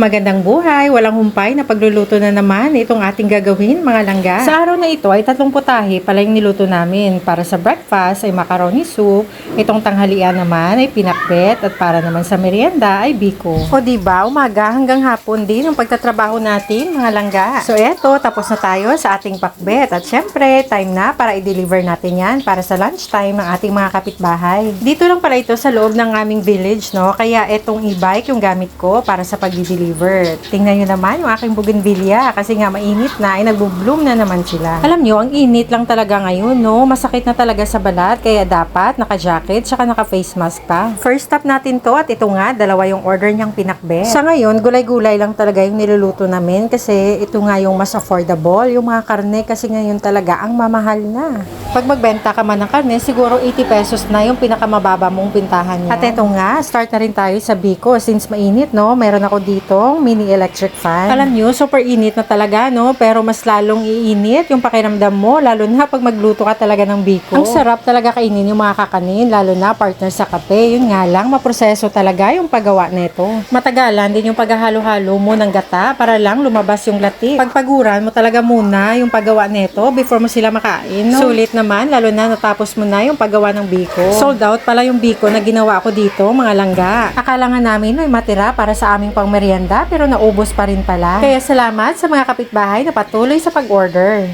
Magandang buhay, walang humpay na pagluluto na naman itong ating gagawin mga langga. Sa araw na ito ay 3 putahe pala yung niluto namin. Para sa breakfast ay macaroni soup, itong tanghalian naman ay pinakbet at para naman sa merienda ay biko. O diba, umaga hanggang hapon din ang pagtatrabaho natin mga langga. So eto, tapos na tayo sa ating pakbet at syempre time na para i-deliver natin yan para sa lunchtime ng ating mga kapitbahay. Dito lang pala ito sa loob ng aming village, no? Kaya etong e-bike yung gamit ko para sa pag-deliver. Tingnan nyo naman yung aking bougainvillea kasi nga mainit na ay nagbo-bloom na naman sila. Alam nyo, ang init lang talaga ngayon, no? Masakit na talaga sa balat kaya dapat naka-jacket tsaka naka-face mask pa. First stop natin to at ito nga, dalawa yung order niyang pinakbet. Sa ngayon, gulay-gulay lang talaga yung niluluto namin kasi ito nga yung mas affordable. Yung mga karne kasi ngayon talaga ang mamahal na. Pag magbenta ka man ng karne, siguro 80 pesos na yung pinakamababa mong pintahan niya. At ito nga, start na rin tayo sa biko since mainit, no? Meron ako dito mini electric fan. Alam nyo, super init na talaga, no? Pero mas lalong iinit yung pakiramdam mo, lalo na pag magluto ka talaga ng biko. Ang sarap talaga kainin yung mga kakanin, lalo na partner sa kape. Yun nga lang, maproseso talaga yung paggawa nito. Matagalan din yung paghahalo-halo mo ng gata para lang lumabas yung latik. Pagpaguran mo talaga muna yung paggawa nito before mo sila makain, no? Sulit naman, lalo na natapos mo na yung paggawa ng biko. Sold out pala yung biko na ginawa ko dito, mga langga. Akala nga namin ay matira para sa aming pangmerienda pero naubos pa rin pala. Kaya salamat sa mga kapitbahay na patuloy sa pag-order.